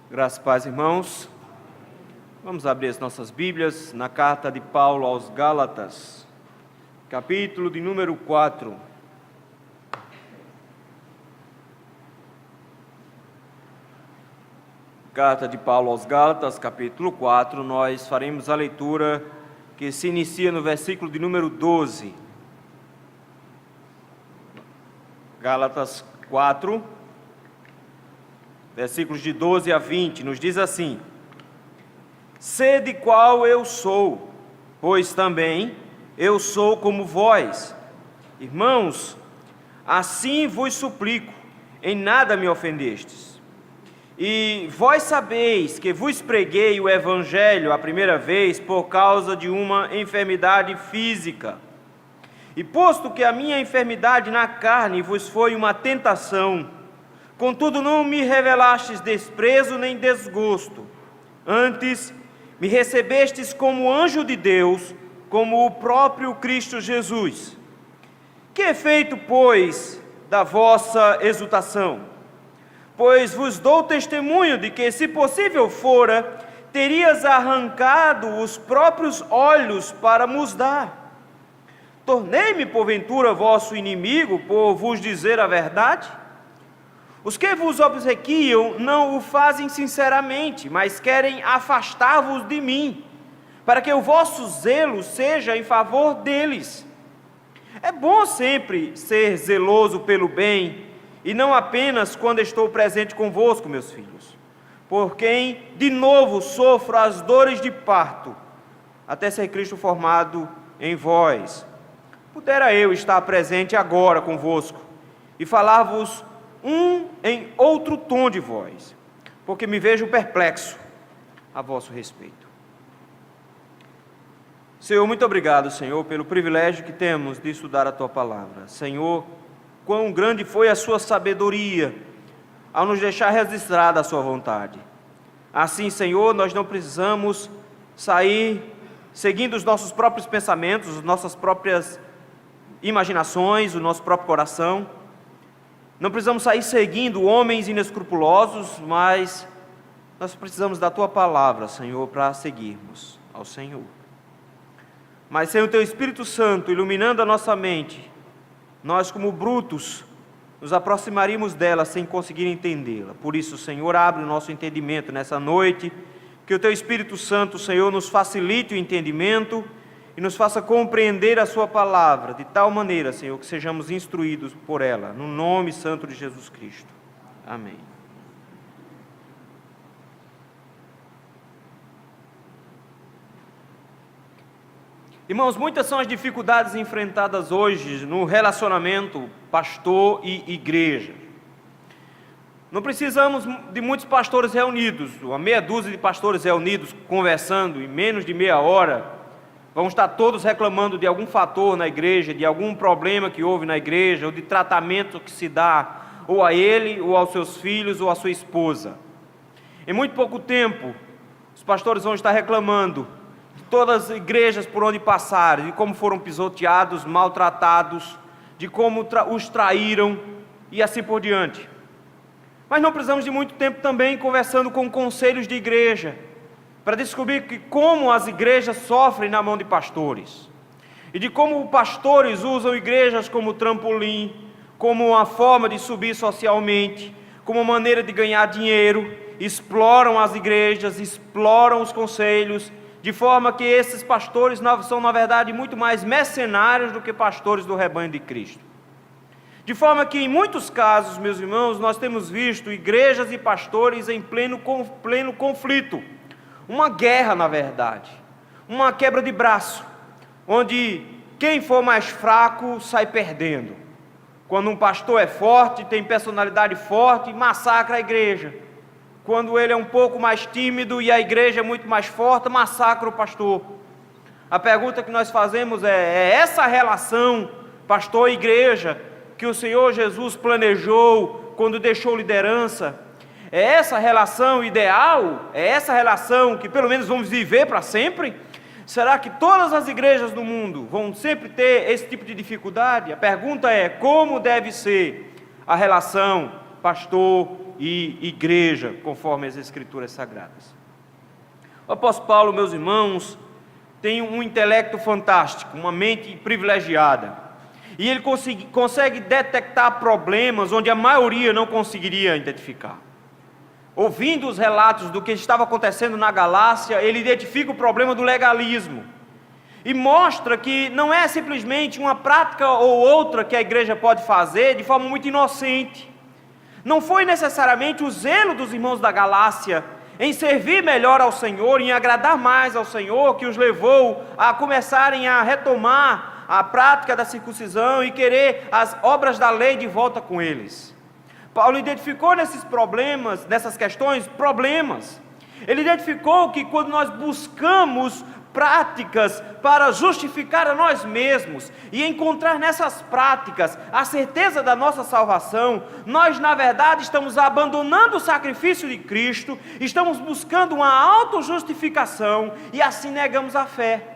Graças e paz, irmãos. Vamos abrir as nossas Bíblias na carta de Paulo aos Gálatas, capítulo de número 4. Carta de Paulo aos Gálatas, capítulo 4, nós faremos a leitura que se inicia no versículo de número 12. Gálatas 4, versículos de 12 a 20, nos diz assim: Sede qual eu sou, pois também eu sou como vós. Irmãos, assim vos suplico, em nada me ofendestes. E vós sabeis que vos preguei o Evangelho a primeira vez por causa de uma enfermidade física. E posto que a minha enfermidade na carne vos foi uma tentação, contudo não me revelastes desprezo nem desgosto, antes me recebestes como anjo de Deus, como o próprio Cristo Jesus. Que efeito, pois, da vossa exultação? Pois vos dou testemunho de que, se possível fora, terias arrancado os próprios olhos para nos dar. Tornei-me, porventura, vosso inimigo por vos dizer a verdade? Os que vos obsequiam não o fazem sinceramente, mas querem afastar-vos de mim, para que o vosso zelo seja em favor deles. É bom sempre ser zeloso pelo bem, e não apenas quando estou presente convosco, meus filhos, por quem de novo sofro as dores de parto, até ser Cristo formado em vós. Pudera eu estar presente agora convosco e falar-vos em outro tom de voz, porque me vejo perplexo a vosso respeito. Senhor, muito obrigado, Senhor, pelo privilégio que temos de estudar a Tua Palavra. Senhor, quão grande foi a Sua sabedoria ao nos deixar registrada a Sua vontade. Assim, Senhor, nós não precisamos sair seguindo os nossos próprios pensamentos, as nossas próprias imaginações, o nosso próprio coração. Não precisamos sair seguindo homens inescrupulosos, mas nós precisamos da Tua Palavra, Senhor, para seguirmos ao Senhor. Mas sem o Teu Espírito Santo iluminando a nossa mente, nós, como brutos, nos aproximaríamos dela sem conseguir entendê-la. Por isso, Senhor, abre o nosso entendimento nessa noite, que o Teu Espírito Santo, Senhor, nos facilite o entendimento e nos faça compreender a Sua Palavra, de tal maneira, Senhor, que sejamos instruídos por ela, no nome santo de Jesus Cristo. Amém. Irmãos, muitas são as dificuldades enfrentadas hoje no relacionamento pastor e igreja. Não precisamos de muitos pastores reunidos, uma meia dúzia de pastores reunidos, conversando em menos de meia hora. Vão estar todos reclamando de algum fator na igreja, de algum problema que houve na igreja, ou de tratamento que se dá ou a ele, ou aos seus filhos, ou à sua esposa. Em muito pouco tempo, os pastores vão estar reclamando de todas as igrejas por onde passaram, de como foram pisoteados, maltratados, de como os traíram e assim por diante. Mas não precisamos de muito tempo também conversando com conselhos de igreja, para descobrir como as igrejas sofrem na mão de pastores, e de como pastores usam igrejas como trampolim, como uma forma de subir socialmente, como uma maneira de ganhar dinheiro, exploram as igrejas, exploram os conselhos, de forma que esses pastores são, na verdade, muito mais mercenários do que pastores do rebanho de Cristo. De forma que, em muitos casos, meus irmãos, nós temos visto igrejas e pastores em pleno conflito, uma guerra, na verdade, uma quebra de braço, onde quem for mais fraco sai perdendo. Quando um pastor é forte, tem personalidade forte, massacra a igreja. Quando ele é um pouco mais tímido e a igreja é muito mais forte, massacra o pastor. A pergunta que nós fazemos é essa relação pastor e igreja que o Senhor Jesus planejou quando deixou liderança? É essa relação ideal? É essa relação que pelo menos vamos viver para sempre? Será que todas as igrejas do mundo vão sempre ter esse tipo de dificuldade? A pergunta é: como deve ser a relação pastor e igreja, conforme as Escrituras Sagradas. O apóstolo Paulo, meus irmãos, tem um intelecto fantástico, uma mente privilegiada, e ele consegue detectar problemas onde a maioria não conseguiria identificar. Ouvindo os relatos do que estava acontecendo na Galácia, ele identifica o problema do legalismo e mostra que não é simplesmente uma prática ou outra que a igreja pode fazer de forma muito inocente. Não foi necessariamente o zelo dos irmãos da Galácia em servir melhor ao Senhor, em agradar mais ao Senhor, que os levou a começarem a retomar a prática da circuncisão e querer as obras da lei de volta com eles. Paulo identificou nesses problemas, nessas questões, problemas. Ele identificou que quando nós buscamos práticas para justificar a nós mesmos e encontrar nessas práticas a certeza da nossa salvação, nós na verdade estamos abandonando o sacrifício de Cristo, estamos buscando uma autojustificação e assim negamos a fé.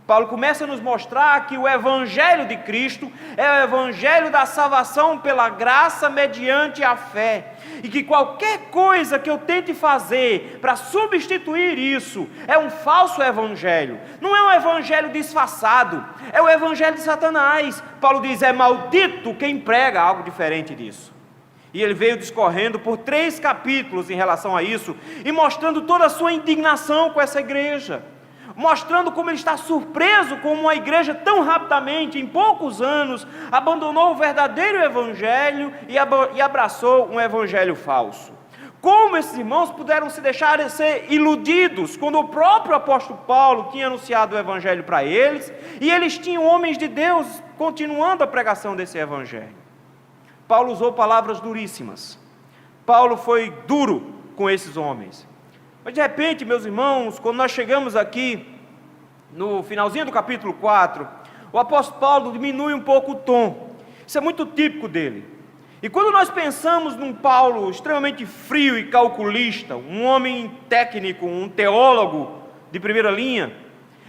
Paulo começa a nos mostrar que o Evangelho de Cristo é o Evangelho da salvação pela graça mediante a fé, e que qualquer coisa que eu tente fazer para substituir isso é um falso Evangelho, não é um Evangelho disfarçado, é o Evangelho de Satanás. Paulo diz: é maldito quem prega algo diferente disso. E ele veio discorrendo por 3 capítulos em relação a isso, e mostrando toda a sua indignação com essa igreja, mostrando como ele está surpreso com uma igreja tão rapidamente, em poucos anos, abandonou o verdadeiro evangelho e abraçou um evangelho falso. Como esses irmãos puderam se deixar ser iludidos, quando o próprio apóstolo Paulo tinha anunciado o evangelho para eles, e eles tinham homens de Deus continuando a pregação desse evangelho. Paulo usou palavras duríssimas, Paulo foi duro com esses homens. Mas de repente, meus irmãos, quando nós chegamos aqui, no finalzinho do capítulo 4, o apóstolo Paulo diminui um pouco o tom. Isso é muito típico dele. E quando nós pensamos num Paulo extremamente frio e calculista, um homem técnico, um teólogo de primeira linha,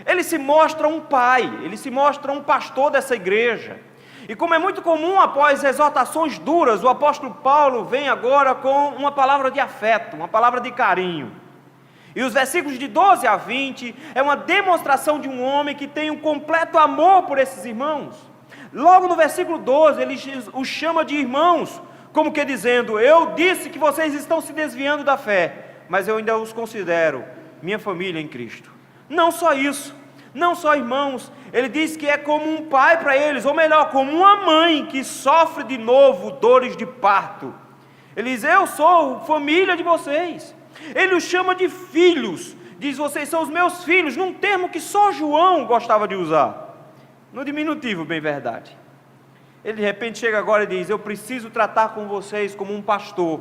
ele se mostra um pai, ele se mostra um pastor dessa igreja. E como é muito comum após exortações duras, o apóstolo Paulo vem agora com uma palavra de afeto, uma palavra de carinho. E os versículos de 12 a 20 é uma demonstração de um homem que tem um completo amor por esses irmãos. Logo no versículo 12, ele os chama de irmãos, como que dizendo: eu disse que vocês estão se desviando da fé, mas eu ainda os considero minha família em Cristo. Não só isso, não só irmãos, ele diz que é como um pai para eles, ou melhor, como uma mãe que sofre de novo dores de parto. Ele diz: eu sou família de vocês. Ele os chama de filhos, diz: vocês são os meus filhos, num termo que só João gostava de usar, no diminutivo, bem verdade. Ele de repente chega agora e diz: eu preciso tratar com vocês como um pastor,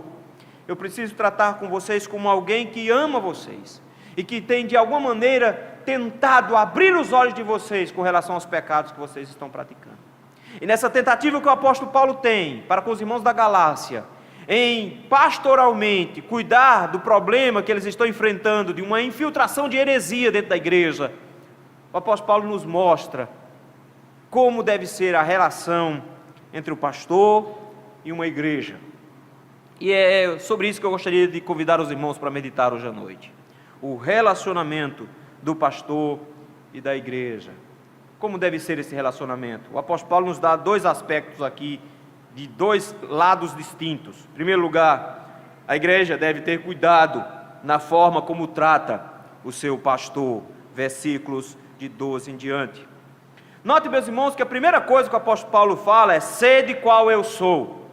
eu preciso tratar com vocês como alguém que ama vocês, e que tem de alguma maneira tentado abrir os olhos de vocês com relação aos pecados que vocês estão praticando. E nessa tentativa que o apóstolo Paulo tem para com os irmãos da Galácia, em pastoralmente cuidar do problema que eles estão enfrentando, de uma infiltração de heresia dentro da igreja, o apóstolo Paulo nos mostra como deve ser a relação entre o pastor e uma igreja. E é sobre isso que eu gostaria de convidar os irmãos para meditar hoje à noite. O relacionamento do pastor e da igreja. Como deve ser esse relacionamento? O apóstolo Paulo nos dá 2 aspectos aqui, de 2 lados distintos. Em primeiro lugar, a igreja deve ter cuidado na forma como trata o seu pastor, versículos de 12 em diante. Note, meus irmãos, que a primeira coisa que o apóstolo Paulo fala é: sede qual eu sou.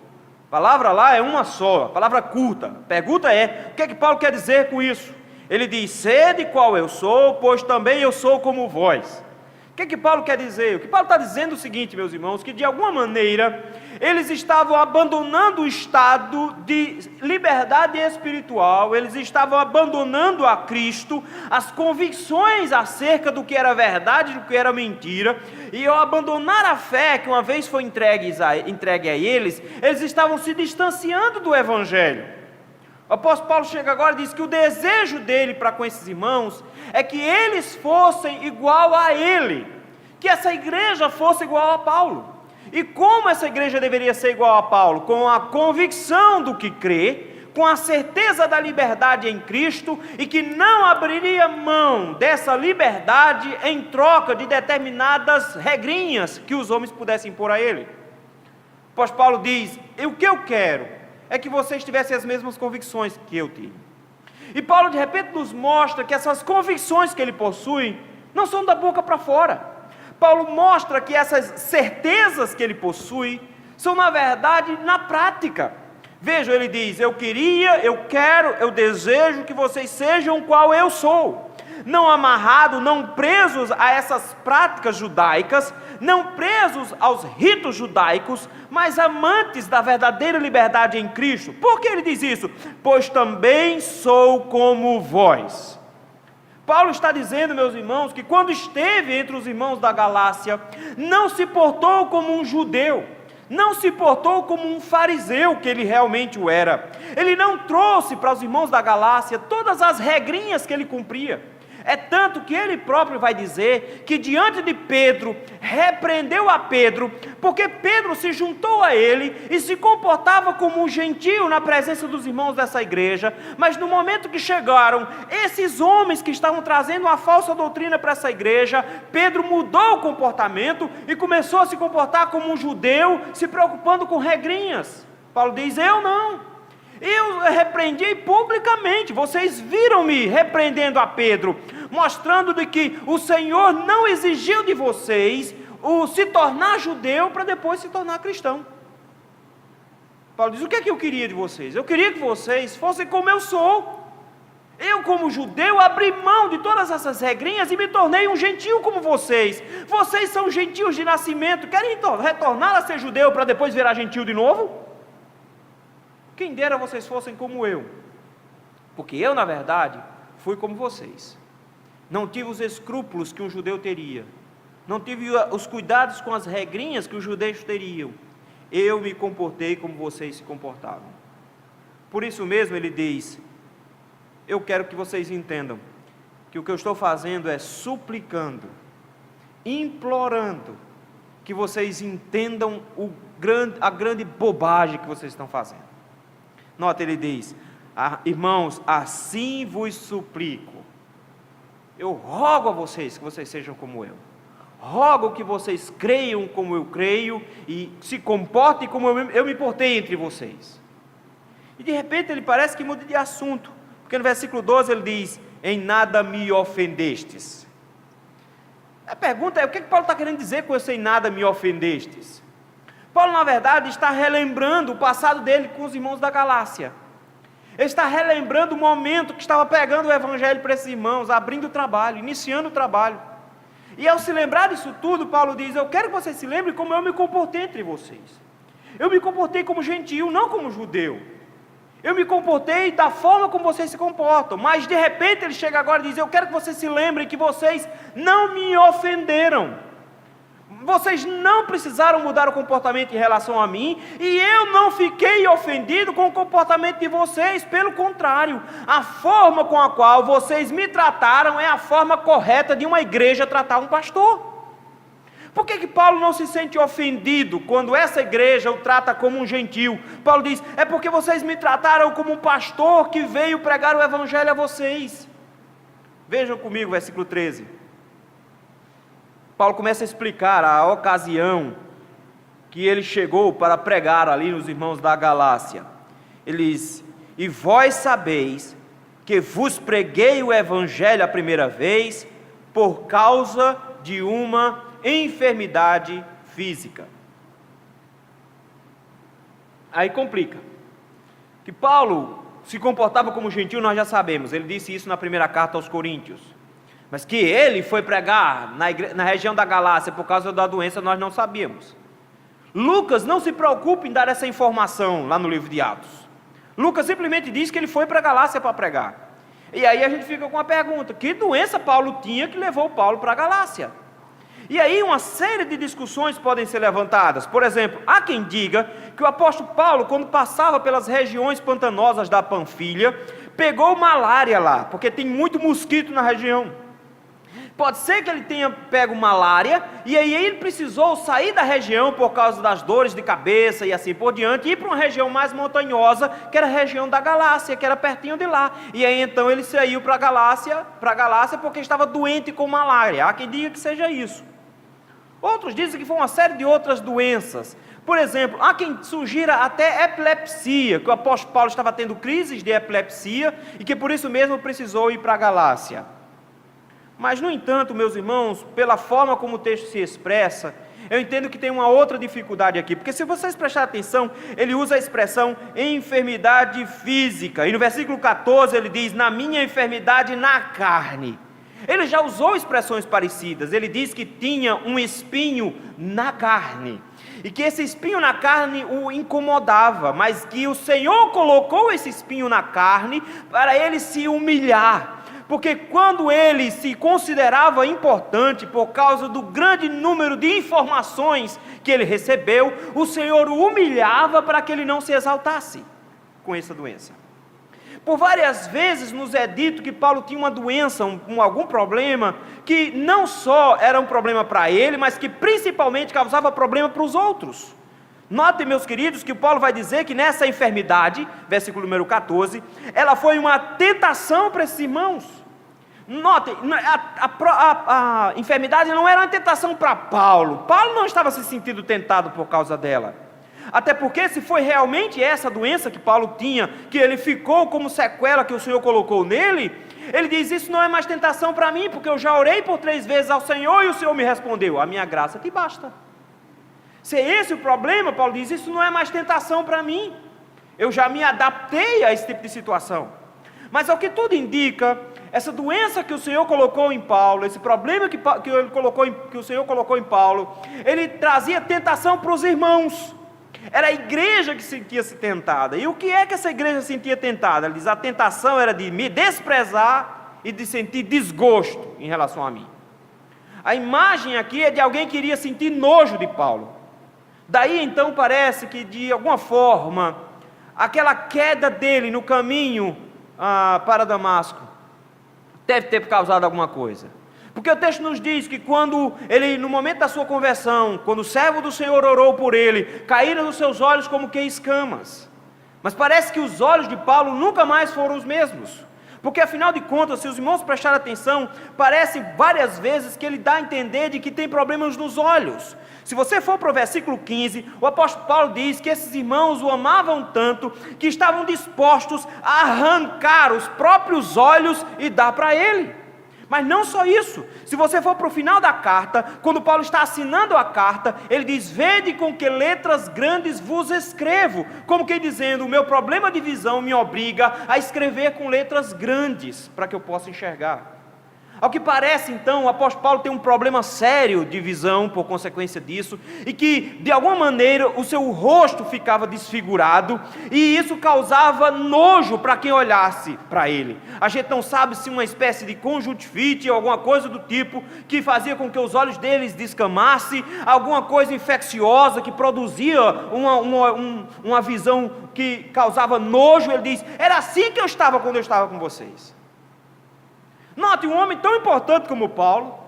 A palavra lá é uma só, a palavra curta. A pergunta é: o que é que Paulo quer dizer com isso? Ele diz: sede qual eu sou, pois também eu sou como vós. O que é que Paulo quer dizer? O que Paulo está dizendo é o seguinte, meus irmãos, que de alguma maneira eles estavam abandonando o estado de liberdade espiritual, eles estavam abandonando a Cristo, as convicções acerca do que era verdade e do que era mentira, e ao abandonar a fé que uma vez foi entregue a eles, eles estavam se distanciando do Evangelho. O apóstolo Paulo chega agora e diz que o desejo dele para com esses irmãos é que eles fossem igual a ele, que essa igreja fosse igual a Paulo. E como essa igreja deveria ser igual a Paulo? Com a convicção do que crê, com a certeza da liberdade em Cristo e que não abriria mão dessa liberdade em troca de determinadas regrinhas que os homens pudessem impor a ele. O apóstolo Paulo diz: o que eu quero é que vocês tivessem as mesmas convicções que eu tive. E Paulo de repente nos mostra que essas convicções que ele possui não são da boca para fora. Paulo mostra que essas certezas que ele possui são na verdade na prática. Vejam, ele diz: eu queria, eu quero, eu desejo que vocês sejam qual eu sou, não amarrados, não presos a essas práticas judaicas, não presos aos ritos judaicos, mas amantes da verdadeira liberdade em Cristo. Por que ele diz isso? Pois também sou como vós. Paulo está dizendo, meus irmãos, que quando esteve entre os irmãos da Galácia, não se portou como um judeu, não se portou como um fariseu, que ele realmente o era. Ele não trouxe para os irmãos da Galácia todas as regrinhas que ele cumpria. É tanto que ele próprio vai dizer que diante de Pedro, repreendeu a Pedro, porque Pedro se juntou a ele e se comportava como um gentio na presença dos irmãos dessa igreja, mas no momento que chegaram esses homens que estavam trazendo uma falsa doutrina para essa igreja, Pedro mudou o comportamento e começou a se comportar como um judeu, se preocupando com regrinhas. Paulo diz: eu não. Eu repreendi publicamente, vocês viram-me repreendendo a Pedro, mostrando de que o Senhor não exigiu de vocês o se tornar judeu para depois se tornar cristão. Paulo diz: o que é que eu queria de vocês? Eu queria que vocês fossem como eu sou. Eu, como judeu, abri mão de todas essas regrinhas e me tornei um gentio como vocês. Vocês são gentios de nascimento, querem retornar a ser judeu para depois virar gentio de novo? Quem dera vocês fossem como eu, porque eu, na verdade, fui como vocês. Não tive os escrúpulos que um judeu teria, não tive os cuidados com as regrinhas que os judeus teriam. Eu me comportei como vocês se comportavam. Por isso mesmo ele diz: eu quero que vocês entendam que o que eu estou fazendo é suplicando, implorando, que vocês entendam a grande bobagem que vocês estão fazendo. Nota, ele diz: irmãos, assim vos suplico. Eu rogo a vocês que vocês sejam como eu. Rogo que vocês creiam como eu creio e se comportem como eu me portei entre vocês. E de repente ele parece que muda de assunto, porque no versículo 12 ele diz: em nada me ofendestes. A pergunta é: o que Paulo está querendo dizer com esse em nada me ofendestes? Paulo, na verdade, está relembrando o passado dele com os irmãos da Galácia. Ele está relembrando o momento que estava pegando o evangelho para esses irmãos, abrindo o trabalho, iniciando o trabalho. E ao se lembrar disso tudo, Paulo diz: eu quero que vocês se lembrem como eu me comportei entre vocês. Eu me comportei como gentio, não como judeu. Eu me comportei da forma como vocês se comportam. Mas de repente ele chega agora e diz: eu quero que vocês se lembrem que vocês não me ofenderam. Vocês não precisaram mudar o comportamento em relação a mim, e eu não fiquei ofendido com o comportamento de vocês. Pelo contrário, a forma com a qual vocês me trataram é a forma correta de uma igreja tratar um pastor. Por que Paulo não se sente ofendido quando essa igreja o trata como um gentio? Paulo diz: é porque vocês me trataram como um pastor que veio pregar o evangelho a vocês. Vejam comigo o versículo 13. Paulo começa a explicar a ocasião que ele chegou para pregar ali nos irmãos da Galácia. Ele diz: e vós sabeis que vos preguei o evangelho a primeira vez por causa de uma enfermidade física. Aí complica. Que Paulo se comportava como gentio, nós já sabemos. Ele disse isso na primeira carta aos Coríntios. Mas que ele foi pregar na região da Galácia por causa da doença, nós não sabíamos. Lucas não se preocupa em dar essa informação lá no livro de Atos. Lucas simplesmente diz que ele foi para a Galácia para pregar. E aí a gente fica com a pergunta: que doença Paulo tinha que levou Paulo para a Galácia? E aí uma série de discussões podem ser levantadas. Por exemplo, há quem diga que o apóstolo Paulo, quando passava pelas regiões pantanosas da Panfilha, pegou malária lá, porque tem muito mosquito na região. Pode ser que ele tenha pego malária, e aí ele precisou sair da região por causa das dores de cabeça e assim por diante, e ir para uma região mais montanhosa, que era a região da Galácia, que era pertinho de lá. E aí então ele saiu para a Galácia porque estava doente com malária. Há quem diga que seja isso. Outros dizem que foi uma série de outras doenças. Por exemplo, há quem sugira até epilepsia, que o apóstolo Paulo estava tendo crises de epilepsia, e que por isso mesmo precisou ir para a Galácia. Mas, no entanto, meus irmãos, pela forma como o texto se expressa, eu entendo que tem uma outra dificuldade aqui, porque se vocês prestarem atenção, ele usa a expressão enfermidade física, e no versículo 14 ele diz, na minha enfermidade na carne. Ele já usou expressões parecidas, ele diz que tinha um espinho na carne, e que esse espinho na carne o incomodava, mas que o Senhor colocou esse espinho na carne para ele se humilhar. Porque quando ele se considerava importante por causa do grande número de informações que ele recebeu, o Senhor o humilhava para que ele não se exaltasse com essa doença. Por várias vezes nos é dito que Paulo tinha uma doença, algum problema, que não só era um problema para ele, mas que principalmente causava problema para os outros. Notem, meus queridos, que Paulo vai dizer que nessa enfermidade, versículo número 14, ela foi uma tentação para esses irmãos. Notem, a enfermidade não era uma tentação para Paulo. Paulo não estava se sentindo tentado por causa dela. Até porque se foi realmente essa doença que Paulo tinha, que ele ficou como sequela que o Senhor colocou nele, ele diz, isso não é mais tentação para mim, porque eu já orei por 3 vezes ao Senhor e o Senhor me respondeu, a minha graça te basta. Se é esse o problema, Paulo diz, isso não é mais tentação para mim, eu já me adaptei a esse tipo de situação. Mas ao que tudo indica, essa doença que o Senhor colocou em Paulo, esse problema que o Senhor colocou em Paulo, ele trazia tentação para os irmãos. Era a igreja que sentia-se tentada. E o que é que essa igreja sentia tentada? Ele diz, a tentação era de me desprezar e de sentir desgosto em relação a mim. A imagem aqui é de alguém que iria sentir nojo de Paulo. Daí então parece que de alguma forma, aquela queda dele no caminho para Damasco, deve ter causado alguma coisa. Porque o texto nos diz que quando ele, no momento da sua conversão, quando o servo do Senhor orou por ele, caíram nos seus olhos como que escamas. Mas parece que os olhos de Paulo nunca mais foram os mesmos. Porque afinal de contas, se os irmãos prestarem atenção, parece várias vezes que ele dá a entender de que tem problemas nos olhos. Se você for para o versículo 15, o apóstolo Paulo diz que esses irmãos o amavam tanto, que estavam dispostos a arrancar os próprios olhos e dar para ele. Mas não só isso, se você for para o final da carta, quando Paulo está assinando a carta, ele diz, vede com que letras grandes vos escrevo, como que dizendo, o meu problema de visão me obriga a escrever com letras grandes, para que eu possa enxergar. Ao que parece então, o apóstolo Paulo tem um problema sério de visão por consequência disso, e que de alguma maneira o seu rosto ficava desfigurado, e isso causava nojo para quem olhasse para ele. A gente não sabe se uma espécie de conjuntivite ou alguma coisa do tipo, que fazia com que os olhos deles descamassem, alguma coisa infecciosa que produzia uma visão que causava nojo. Ele diz, era assim que eu estava quando eu estava com vocês. Note, um homem tão importante como Paulo,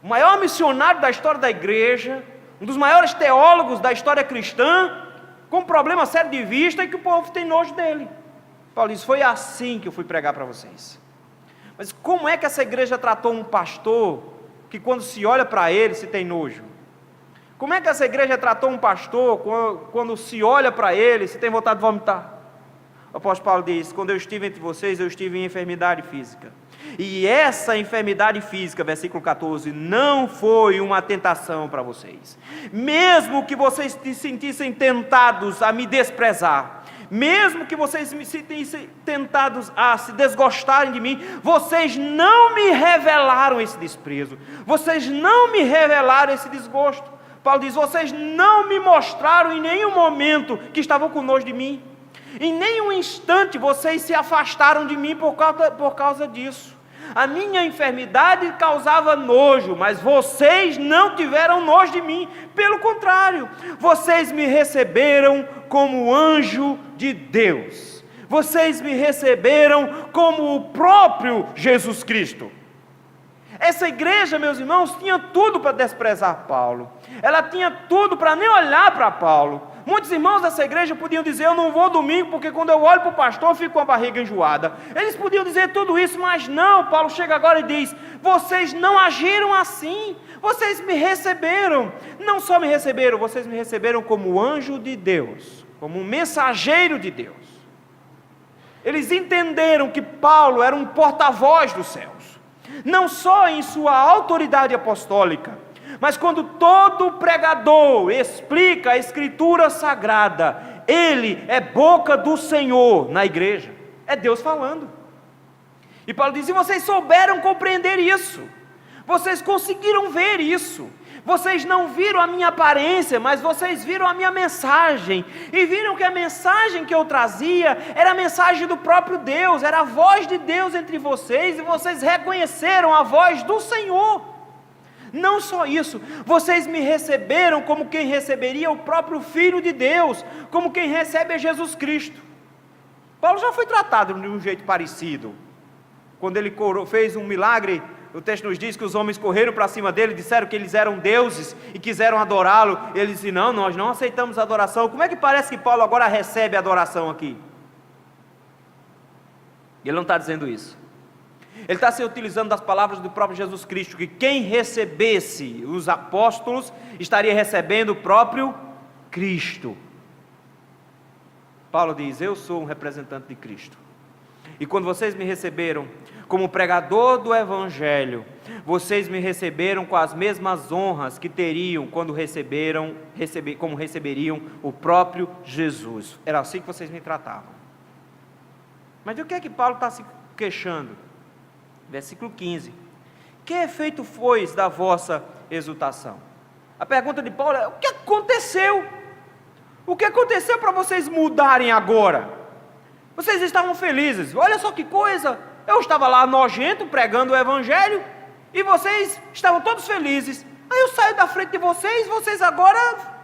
o maior missionário da história da igreja, um dos maiores teólogos da história cristã, com um problema sério de vista e que o povo tem nojo dele. Paulo diz, foi assim que eu fui pregar para vocês. Mas como é que essa igreja tratou um pastor que quando se olha para ele se tem nojo? Como é que essa igreja tratou um pastor quando se olha para ele se tem vontade de vomitar? O apóstolo Paulo diz, quando eu estive entre vocês, eu estive em enfermidade física. E essa enfermidade física, versículo 14, não foi uma tentação para vocês. Mesmo que vocês se sentissem tentados a me desprezar, mesmo que vocês se sentissem tentados a se desgostarem de mim, vocês não me revelaram esse desprezo, vocês não me revelaram esse desgosto. Paulo diz, vocês não me mostraram em nenhum momento que estavam com nojo de mim. Em nenhum instante vocês se afastaram de mim por causa disso. A minha enfermidade causava nojo, mas vocês não tiveram nojo de mim. Pelo contrário, vocês me receberam como anjo de Deus. Vocês me receberam como o próprio Jesus Cristo. Essa igreja, meus irmãos, tinha tudo para desprezar Paulo. Ela tinha tudo para nem olhar para Paulo. Muitos irmãos dessa igreja podiam dizer: eu não vou domingo porque quando eu olho para o pastor eu fico com a barriga enjoada. Eles podiam dizer tudo isso, mas não. Paulo chega agora e diz: vocês não agiram assim. Vocês me receberam. Não só me receberam, vocês me receberam como anjo de Deus, como um mensageiro de Deus. Eles entenderam que Paulo era um porta-voz dos céus, não só em sua autoridade apostólica, mas quando todo pregador explica a Escritura Sagrada, ele é boca do Senhor na igreja, é Deus falando. E Paulo diz: e vocês souberam compreender isso, vocês conseguiram ver isso, vocês não viram a minha aparência, mas vocês viram a minha mensagem, e viram que a mensagem que eu trazia era a mensagem do próprio Deus, era a voz de Deus entre vocês, e vocês reconheceram a voz do Senhor. Não só isso, vocês me receberam como quem receberia o próprio Filho de Deus, como quem recebe a Jesus Cristo. Paulo já foi tratado de um jeito parecido, quando ele fez um milagre. O texto nos diz que os homens correram para cima dele, disseram que eles eram deuses e quiseram adorá-lo. Ele disse: não, nós não aceitamos adoração. Como é que parece que Paulo agora recebe adoração aqui? Ele não está dizendo isso. Ele está se utilizando das palavras do próprio Jesus Cristo, que quem recebesse os apóstolos estaria recebendo o próprio Cristo. Paulo diz: eu sou um representante de Cristo. E quando vocês me receberam como pregador do Evangelho, vocês me receberam com as mesmas honras que teriam quando como receberiam o próprio Jesus. Era assim que vocês me tratavam. Mas do que é que Paulo está se queixando? Versículo 15: que efeito foi da vossa exultação? A pergunta de Paulo é: o que aconteceu? O que aconteceu para vocês mudarem agora? Vocês estavam felizes, olha só que coisa, eu estava lá nojento pregando o Evangelho, e vocês estavam todos felizes. Aí eu saio da frente de vocês, vocês agora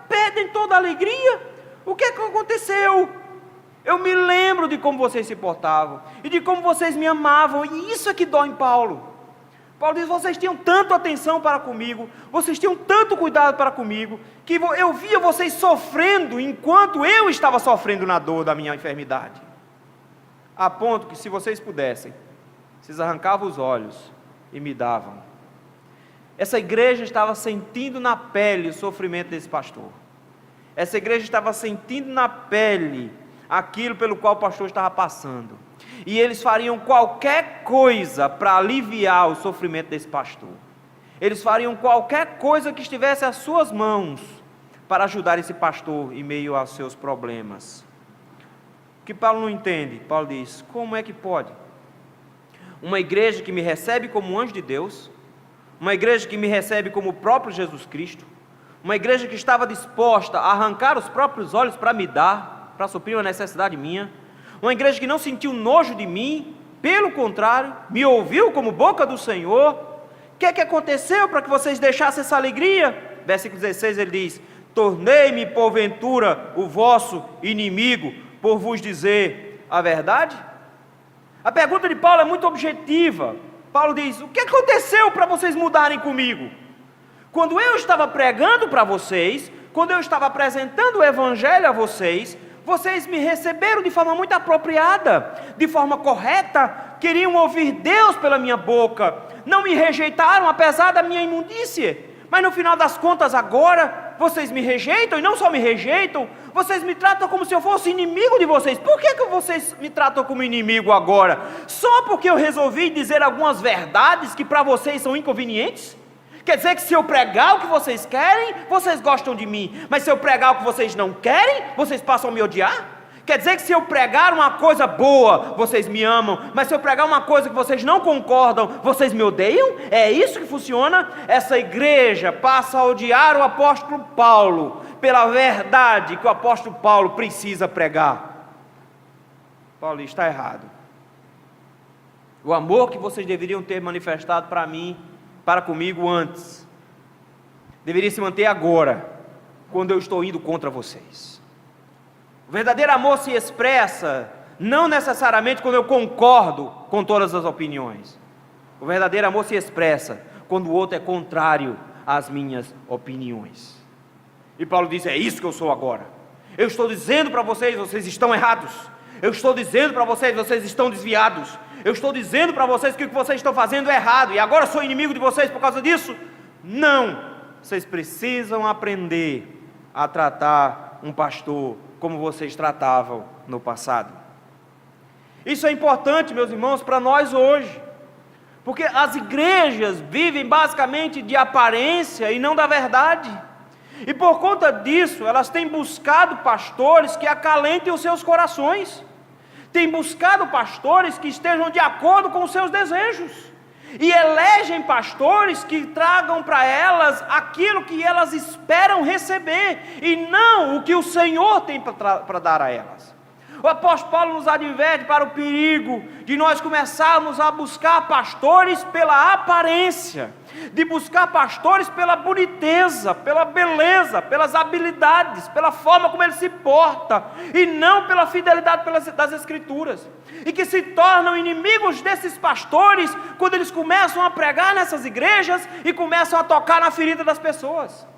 perdem toda a alegria. O que é que aconteceu? Eu me lembro de como vocês se portavam, e de como vocês me amavam, e isso é que dói em Paulo. Paulo diz: vocês tinham tanta atenção para comigo, vocês tinham tanto cuidado para comigo, que eu via vocês sofrendo, enquanto eu estava sofrendo na dor da minha enfermidade. A ponto que, se vocês pudessem, vocês arrancavam os olhos e me davam. Essa igreja estava sentindo na pele o sofrimento desse pastor. Essa igreja estava sentindo na pele aquilo pelo qual o pastor estava passando. E eles fariam qualquer coisa para aliviar o sofrimento desse pastor. Eles fariam qualquer coisa que estivesse às suas mãos para ajudar esse pastor em meio aos seus problemas. O que Paulo não entende? Paulo diz: como é que pode? Uma igreja que me recebe como anjo de Deus, uma igreja que me recebe como o próprio Jesus Cristo, uma igreja que estava disposta a arrancar os próprios olhos para me dar, para suprir uma necessidade minha, uma igreja que não sentiu nojo de mim, pelo contrário, me ouviu como boca do Senhor. O que é que aconteceu para que vocês deixassem essa alegria? Versículo 16 ele diz: tornei-me porventura o vosso inimigo, por vos dizer a verdade? A pergunta de Paulo é muito objetiva. Paulo diz: o que aconteceu para vocês mudarem comigo? Quando eu estava pregando para vocês, quando eu estava apresentando o Evangelho a vocês, vocês me receberam de forma muito apropriada, de forma correta, queriam ouvir Deus pela minha boca, não me rejeitaram apesar da minha imundície. Mas no final das contas agora, vocês me rejeitam, e não só me rejeitam, vocês me tratam como se eu fosse inimigo de vocês. Por que vocês me tratam como inimigo agora? Só porque eu resolvi dizer algumas verdades que para vocês são inconvenientes? Quer dizer que se eu pregar o que vocês querem, vocês gostam de mim, mas se eu pregar o que vocês não querem, vocês passam a me odiar? Quer dizer que se eu pregar uma coisa boa, vocês me amam, mas se eu pregar uma coisa que vocês não concordam, vocês me odeiam? É isso que funciona? Essa igreja passa a odiar o apóstolo Paulo, pela verdade que o apóstolo Paulo precisa pregar. Paulo está errado. O amor que vocês deveriam ter manifestado para comigo antes, deveria se manter agora, quando eu estou indo contra vocês. O verdadeiro amor se expressa não necessariamente quando eu concordo com todas as opiniões. O verdadeiro amor se expressa quando o outro é contrário às minhas opiniões. E Paulo diz: é isso que eu sou agora. Eu estou dizendo para vocês, vocês estão errados. Eu estou dizendo para vocês, vocês estão desviados. Eu estou dizendo para vocês que o que vocês estão fazendo é errado, e agora eu sou inimigo de vocês por causa disso? Não! Vocês precisam aprender a tratar um pastor como vocês tratavam no passado. Isso é importante, meus irmãos, para nós hoje, porque as igrejas vivem basicamente de aparência e não da verdade, e por conta disso elas têm buscado pastores que acalentem os seus corações, têm buscado pastores que estejam de acordo com os seus desejos, e elegem pastores que tragam para elas aquilo que elas esperam receber, e não o que o Senhor tem para dar a elas. O apóstolo Paulo nos adverte para o perigo de nós começarmos a buscar pastores pela aparência, de buscar pastores pela boniteza, pela beleza, pelas habilidades, pela forma como ele se porta, e não pela fidelidade das Escrituras, e que se tornam inimigos desses pastores quando eles começam a pregar nessas igrejas e começam a tocar na ferida das pessoas.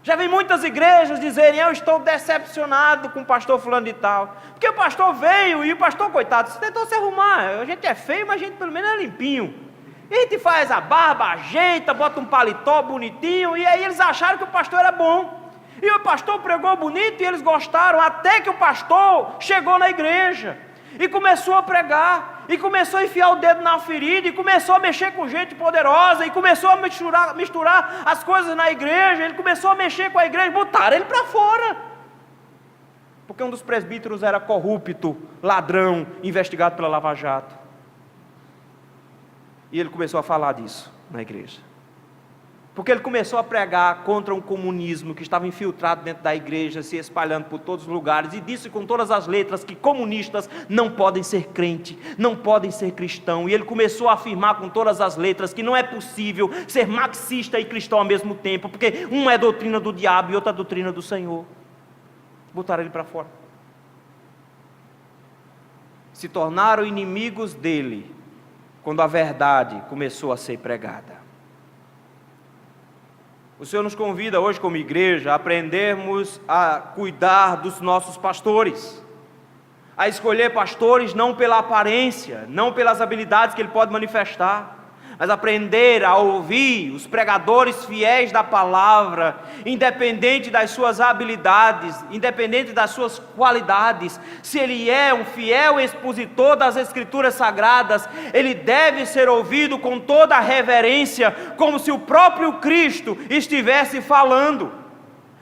Já vi muitas igrejas dizerem: eu estou decepcionado com o pastor fulano de tal, porque o pastor veio e o pastor, coitado, tentou se arrumar. A gente é feio, mas a gente pelo menos é limpinho. E a gente faz a barba, ajeita, bota um paletó bonitinho, e aí eles acharam que o pastor era bom. E o pastor pregou bonito e eles gostaram, até que o pastor chegou na igreja e começou a pregar, e começou a enfiar o dedo na ferida, e começou a mexer com gente poderosa, e começou a misturar as coisas na igreja. Ele começou a mexer com a igreja, botaram ele para fora, porque um dos presbíteros era corrupto, ladrão, investigado pela Lava Jato, e ele começou a falar disso na igreja, porque ele começou a pregar contra um comunismo que estava infiltrado dentro da igreja, se espalhando por todos os lugares, e disse com todas as letras que comunistas não podem ser crente, não podem ser cristão. E ele começou a afirmar com todas as letras que não é possível ser marxista e cristão ao mesmo tempo, porque uma é doutrina do diabo e outra é doutrina do Senhor. Botaram ele para fora, se tornaram inimigos dele quando a verdade começou a ser pregada. O Senhor nos convida hoje como igreja a aprendermos a cuidar dos nossos pastores, a escolher pastores não pela aparência, não pelas habilidades que ele pode manifestar, mas aprender a ouvir os pregadores fiéis da palavra, independente das suas habilidades, independente das suas qualidades. Se ele é um fiel expositor das Escrituras Sagradas, ele deve ser ouvido com toda a reverência, como se o próprio Cristo estivesse falando.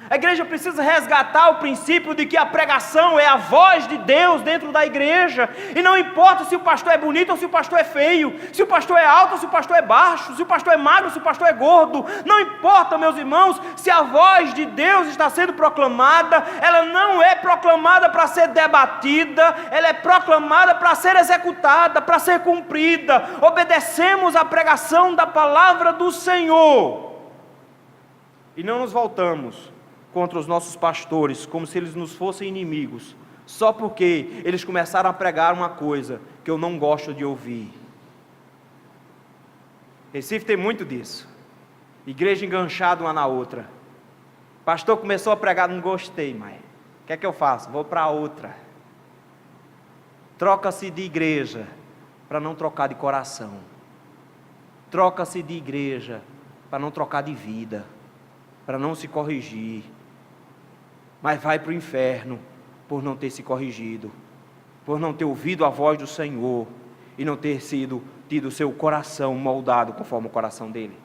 A igreja precisa resgatar o princípio de que a pregação é a voz de Deus dentro da igreja, e não importa se o pastor é bonito ou se o pastor é feio, se o pastor é alto ou se o pastor é baixo, se o pastor é magro ou se o pastor é gordo. Não importa, meus irmãos, se a voz de Deus está sendo proclamada. Ela não é proclamada para ser debatida, ela é proclamada para ser executada, para ser cumprida. Obedecemos à pregação da palavra do Senhor, e não nos voltamos contra os nossos pastores como se eles nos fossem inimigos, só porque eles começaram a pregar uma coisa que eu não gosto de ouvir. Recife tem muito disso, igreja enganchada uma na outra. Pastor começou a pregar, não gostei, mas o que é que eu faço? Vou para outra. Troca-se de igreja para não trocar de coração, troca-se de igreja para não trocar de vida, para não se corrigir, mas vai para o inferno por não ter se corrigido, por não ter ouvido a voz do Senhor e não ter tido seu coração moldado conforme o coração dele.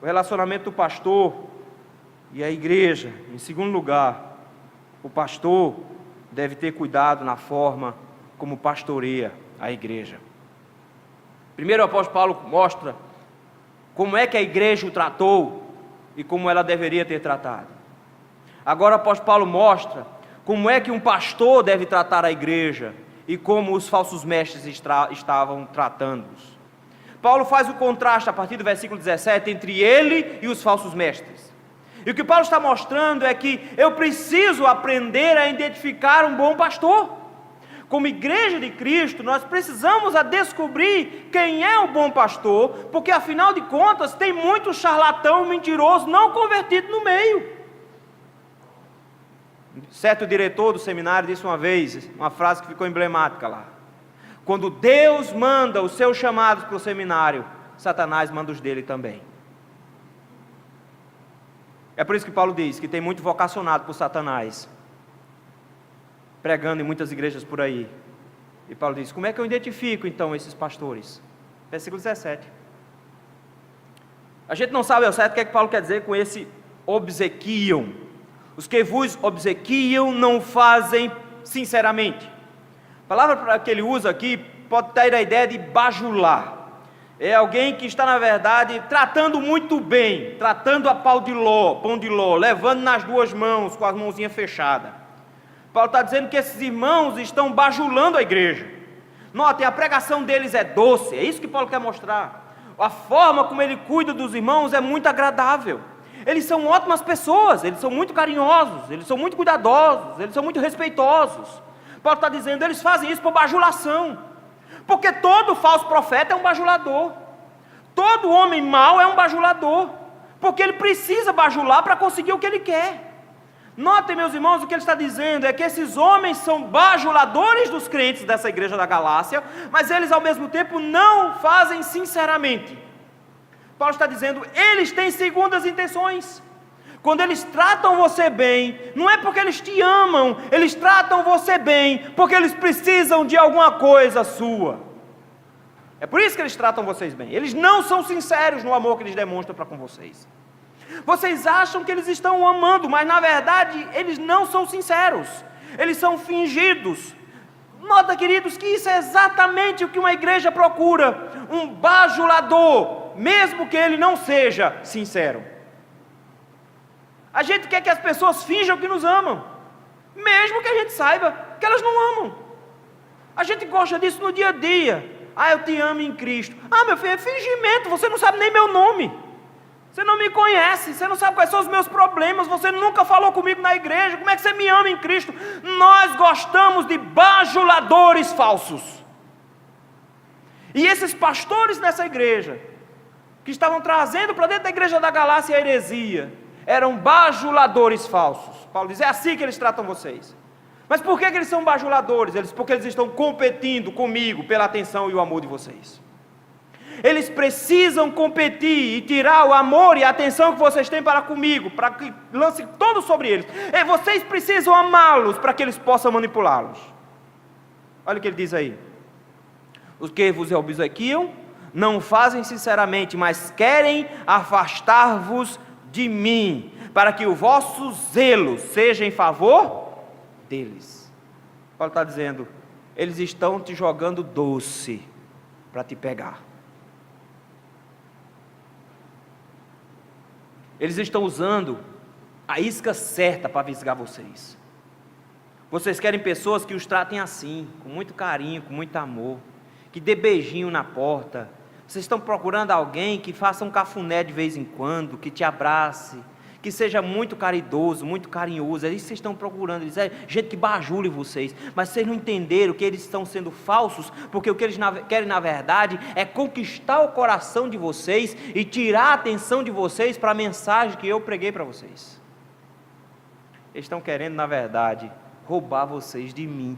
O relacionamento do pastor e a igreja. Em segundo lugar, o pastor deve ter cuidado na forma como pastoreia a igreja. Primeiro, o apóstolo Paulo mostra como é que a igreja o tratou e como ela deveria ter tratado. Agora o apóstolo Paulo mostra como é que um pastor deve tratar a igreja e como os falsos mestres estavam tratando-os. Paulo faz o contraste a partir do versículo 17 entre ele e os falsos mestres. E o que Paulo está mostrando é que eu preciso aprender a identificar um bom pastor. como igreja de Cristo, nós precisamos descobrir quem é o bom pastor, porque afinal de contas tem muito charlatão, mentiroso, não convertido no meio. Certo diretor do seminário disse uma vez, uma frase que ficou emblemática lá: quando Deus manda os seus chamados para o seminário, Satanás manda os dele também. É por isso que Paulo diz que tem muito vocacionado por Satanás, pregando em muitas igrejas por aí. E Paulo diz: como é que eu identifico então esses pastores? Versículo 17. A gente não sabe ao certo o que é que Paulo quer dizer com esse obsequiam. Os que vos obsequiam não fazem sinceramente. A palavra que ele usa aqui pode ter a ideia de bajular. É alguém que está, na verdade, tratando muito bem, tratando a pão de ló, levando nas duas mãos, com as mãozinhas fechadas. Paulo está dizendo que esses irmãos estão bajulando a igreja. Notem, a pregação deles é doce, é isso que Paulo quer mostrar. A forma como ele cuida dos irmãos é muito agradável. Eles são ótimas pessoas, eles são muito carinhosos, eles são muito cuidadosos, eles são muito respeitosos. Paulo está dizendo, eles fazem isso por bajulação. Porque todo falso profeta é um bajulador. Todo homem mau é um bajulador. Porque ele precisa bajular para conseguir o que ele quer. Notem, meus irmãos, o que ele está dizendo é que esses homens são bajuladores dos crentes dessa igreja da Galácia, mas eles ao mesmo tempo não fazem sinceramente. Paulo está dizendo, eles têm segundas intenções. Quando eles tratam você bem, não é porque eles te amam, eles tratam você bem, porque eles precisam de alguma coisa sua. É por isso que eles tratam vocês bem. Eles não são sinceros no amor que eles demonstram para com vocês. Vocês acham que eles estão amando, mas na verdade eles não são sinceros. Eles são fingidos. Nota, queridos, que isso é exatamente o que uma igreja procura. Um bajulador, mesmo que ele não seja sincero. A gente quer que as pessoas finjam que nos amam, mesmo que a gente saiba que elas não amam. A gente gosta disso no dia a dia. Ah, eu te amo em Cristo. Ah, meu filho, é fingimento, você não sabe nem meu nome. Você não me conhece, você não sabe quais são os meus problemas, você nunca falou comigo na igreja, como é que você me ama em Cristo? Nós gostamos de bajuladores falsos. E esses pastores nessa igreja, que estavam trazendo para dentro da igreja da Galácia a heresia, eram bajuladores falsos. Paulo diz, é assim que eles tratam vocês. Mas por que eles são bajuladores? Porque eles estão competindo comigo pela atenção e o amor de vocês. Eles precisam competir e tirar o amor e a atenção que vocês têm para comigo, para que lance todo sobre eles. E vocês precisam amá-los para que eles possam manipulá-los. Olha o que ele diz aí. Os que vos obsequiam não fazem sinceramente, mas querem afastar-vos de mim, para que o vosso zelo seja em favor deles. Paulo está dizendo, eles estão te jogando doce para te pegar. Eles estão usando a isca certa para fisgar vocês. Vocês querem pessoas que os tratem assim, com muito carinho, com muito amor, que dê beijinho na porta. Vocês estão procurando alguém que faça um cafuné de vez em quando, que te abrace, que seja muito caridoso, muito carinhoso. É isso que vocês estão procurando. Eles é gente que bajule vocês, mas vocês não entenderam que eles estão sendo falsos, porque o que eles querem na verdade é conquistar o coração de vocês e tirar a atenção de vocês para a mensagem que eu preguei para vocês. Eles estão querendo na verdade roubar vocês de mim.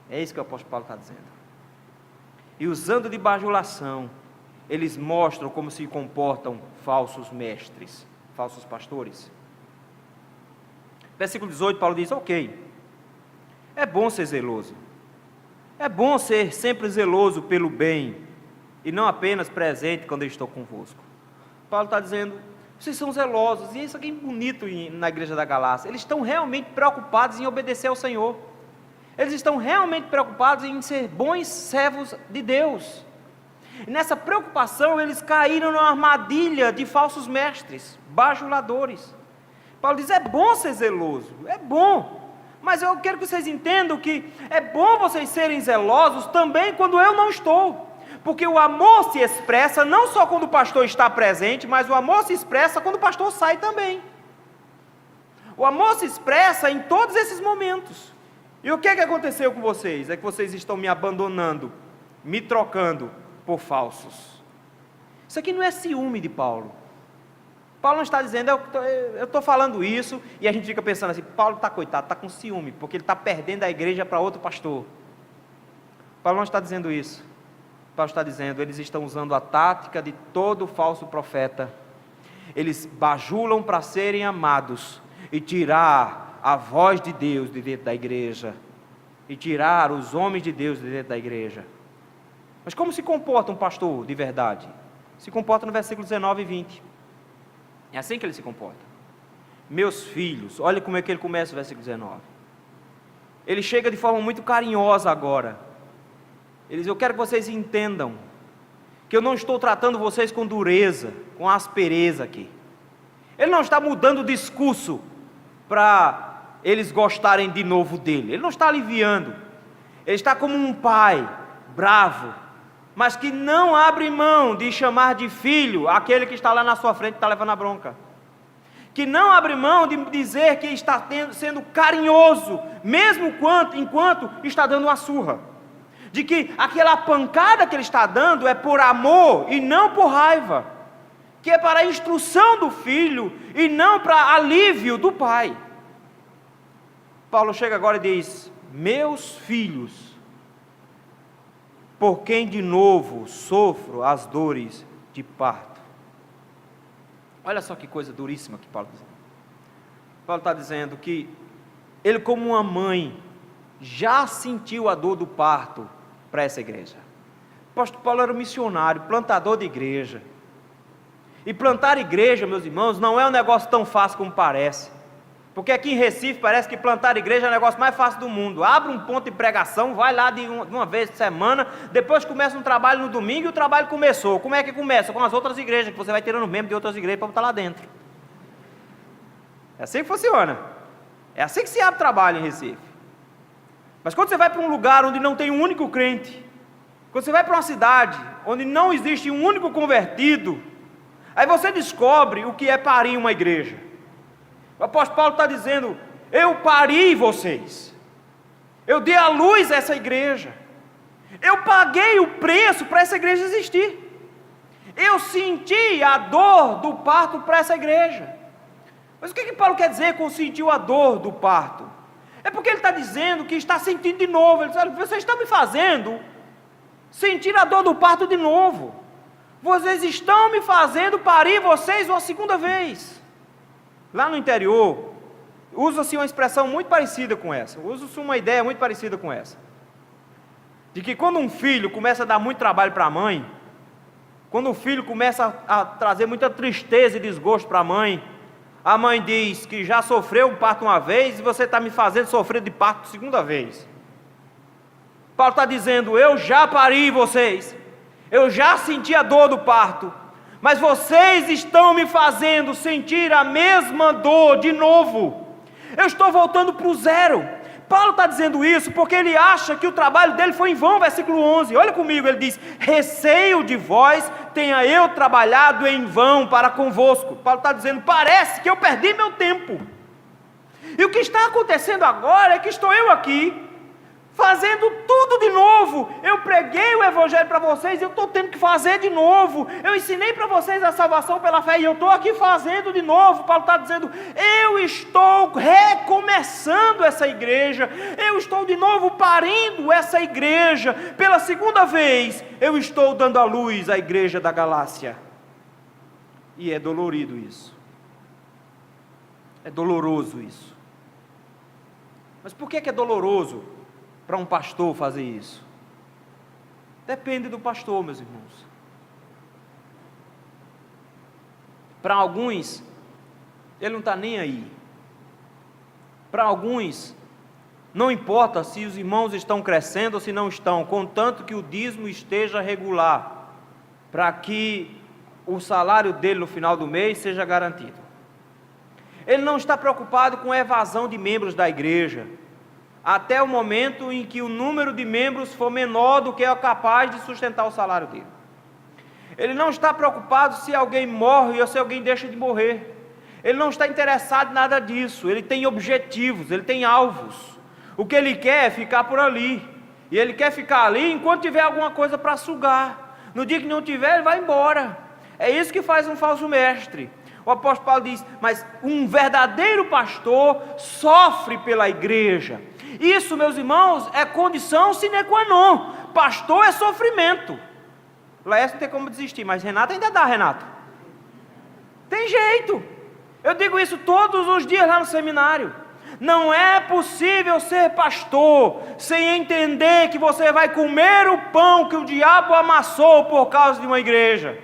É isso que o apóstolo Paulo está dizendo. E usando de bajulação, eles mostram como se comportam falsos mestres, falsos pastores. Versículo 18, Paulo diz, ok, é bom ser zeloso, é bom ser sempre zeloso pelo bem, e não apenas presente quando eu estou convosco. Paulo está dizendo, vocês são zelosos, e isso aqui é bonito na igreja da Galácia, eles estão realmente preocupados em obedecer ao Senhor, eles estão realmente preocupados em ser bons servos de Deus. E nessa preocupação eles caíram numa armadilha de falsos mestres, bajuladores. Paulo diz, é bom ser zeloso, é bom, mas eu quero que vocês entendam que é bom vocês serem zelosos também quando eu não estou, porque o amor se expressa não só quando o pastor está presente, mas o amor se expressa quando o pastor sai também. O amor se expressa em todos esses momentos. E o que é que aconteceu com vocês? É que vocês estão me abandonando, me trocando por falsos. Isso aqui não é ciúme de Paulo. Paulo não está dizendo, eu estou falando isso, e a gente fica pensando assim, Paulo está coitado, está com ciúme, porque ele está perdendo a igreja para outro pastor. Paulo não está dizendo isso. Paulo está dizendo, eles estão usando a tática de todo falso profeta. Eles bajulam para serem amados e tirar a voz de Deus de dentro da igreja, e tirar os homens de Deus de dentro da igreja. Mas como se comporta um pastor de verdade? Se comporta no versículo 19 e 20. É assim que ele se comporta. Meus filhos, olha como é que ele começa o versículo 19. Ele chega de forma muito carinhosa agora. Ele diz, eu quero que vocês entendam que eu não estou tratando vocês com dureza, com aspereza aqui. Ele não está mudando o discurso para eles gostarem de novo dele. Ele não está aliviando. Ele está como um pai bravo, mas que não abre mão de chamar de filho aquele que está lá na sua frente e está levando a bronca. Que não abre mão de dizer que está sendo carinhoso, mesmo enquanto está dando uma surra. De que aquela pancada que ele está dando é por amor e não por raiva. Que é para a instrução do filho e não para alívio do pai. Paulo chega agora e diz, meus filhos, por quem de novo sofro as dores de parto. Olha só que coisa duríssima que Paulo está dizendo. Paulo está dizendo que ele, como uma mãe, já sentiu a dor do parto para essa igreja. O apóstolo Paulo era um missionário, plantador de igreja. E plantar igreja, meus irmãos, não é um negócio tão fácil como parece. Porque aqui em Recife parece que plantar igreja é o negócio mais fácil do mundo. Abre um ponto de pregação, vai lá de uma vez por semana, depois começa um trabalho no domingo e o trabalho começou. Como é que começa? Com as outras igrejas, que você vai tirando membro de outras igrejas para botar lá dentro. É assim que funciona. É assim que se abre trabalho em Recife. Mas quando você vai para um lugar onde não tem um único crente, quando você vai para uma cidade onde não existe um único convertido, aí você descobre o que é parir uma igreja. O apóstolo Paulo está dizendo, eu pari vocês, eu dei à luz essa igreja, eu paguei o preço para essa igreja existir, eu senti a dor do parto para essa igreja. Mas o que Paulo quer dizer com sentiu a dor do parto? É porque ele está dizendo que está sentindo de novo. Ele diz, olha, vocês estão me fazendo sentir a dor do parto de novo, vocês estão me fazendo parir vocês uma segunda vez. Lá no interior, usa-se uma expressão muito parecida com essa, usa-se uma ideia muito parecida com essa, de que quando um filho começa a dar muito trabalho para a mãe, quando o filho começa a trazer muita tristeza e desgosto para a mãe diz que já sofreu um parto uma vez e você está me fazendo sofrer de parto segunda vez. Paulo está dizendo, eu já pari vocês, eu já senti a dor do parto, mas vocês estão me fazendo sentir a mesma dor de novo. Eu estou voltando para o zero. Paulo está dizendo isso porque ele acha que o trabalho dele foi em vão, versículo 11, olha comigo, ele diz, receio de vós tenha eu trabalhado em vão para convosco. Paulo está dizendo, parece que eu perdi meu tempo, e o que está acontecendo agora é que estou eu aqui, fazendo tudo de novo. Eu preguei o evangelho para vocês, eu estou tendo que fazer de novo. Eu ensinei para vocês a salvação pela fé e eu estou aqui fazendo de novo. Paulo está dizendo, eu estou recomeçando essa igreja, eu estou de novo parindo essa igreja, pela segunda vez eu estou dando à luz a igreja da Galácia. E é dolorido isso, é doloroso isso. Mas por que é doloroso para um pastor fazer isso? Depende do pastor, meus irmãos. Para alguns, ele não está nem aí. Para alguns, não importa se os irmãos estão crescendo ou se não estão, contanto que o dízimo esteja regular, para que o salário dele no final do mês seja garantido. Ele não está preocupado com a evasão de membros da igreja, até o momento em que o número de membros for menor do que é capaz de sustentar o salário dele. Ele não está preocupado se alguém morre ou se alguém deixa de morrer. Ele não está interessado em nada disso. Ele tem objetivos, ele tem alvos. O que ele quer é ficar por ali. E ele quer ficar ali enquanto tiver alguma coisa para sugar. No dia que não tiver, ele vai embora. É isso que faz um falso mestre. O apóstolo Paulo diz: mas um verdadeiro pastor sofre pela igreja. Isso, meus irmãos, é condição sine qua non. Pastor é sofrimento. Laércio não tem como desistir, mas Renato ainda dá, Renato. Tem jeito. Eu digo isso todos os dias lá no seminário. Não é possível ser pastor sem entender que você vai comer o pão que o diabo amassou por causa de uma igreja.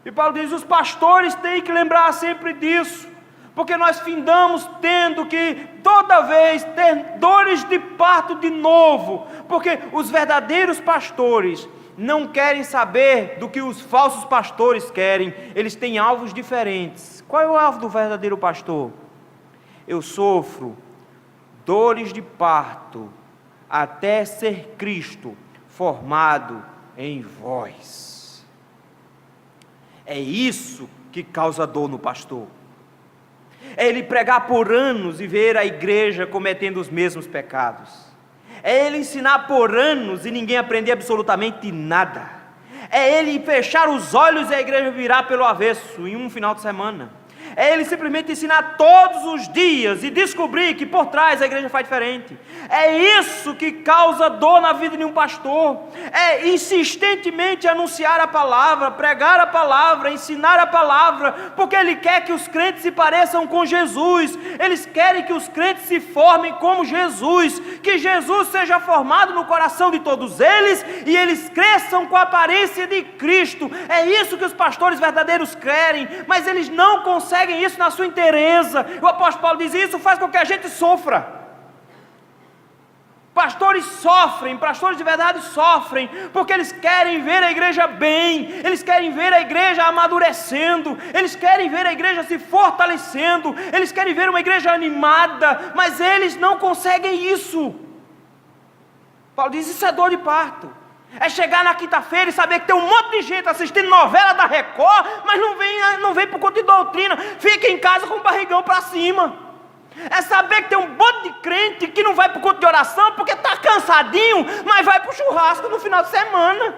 E Paulo diz: os pastores têm que lembrar sempre disso, porque nós findamos tendo que toda vez ter dores de parto de novo, porque os verdadeiros pastores não querem saber do que os falsos pastores querem. Eles têm alvos diferentes. Qual é o alvo do verdadeiro pastor? Eu sofro dores de parto até ser Cristo formado em vós. É isso que causa dor no pastor. É ele pregar por anos e ver a igreja cometendo os mesmos pecados. É ele ensinar por anos e ninguém aprender absolutamente nada. É ele fechar os olhos e a igreja virar pelo avesso em um final de semana. É ele simplesmente ensinar todos os dias e descobrir que por trás a igreja faz diferente. É isso que causa dor na vida de um pastor. É insistentemente anunciar a palavra, pregar a palavra, ensinar a palavra, porque ele quer que os crentes se pareçam com Jesus. Eles querem que os crentes se formem como Jesus, que Jesus seja formado no coração de todos eles e eles cresçam com a aparência de Cristo. É isso que os pastores verdadeiros querem, mas eles não conseguem isso na sua inteireza. O apóstolo Paulo diz: isso faz com que a gente sofra. Pastores sofrem, pastores de verdade sofrem, porque eles querem ver a igreja bem, eles querem ver a igreja amadurecendo, eles querem ver a igreja se fortalecendo, eles querem ver uma igreja animada, mas eles não conseguem isso. Paulo diz: isso é dor de parto. É chegar na quinta-feira e saber que tem um monte de gente assistindo novela da Record, mas não vem por conta de doutrina, fica em casa com o barrigão para cima. É saber que tem um monte de crente que não vai por conta de oração porque está cansadinho, mas vai para o churrasco no final de semana.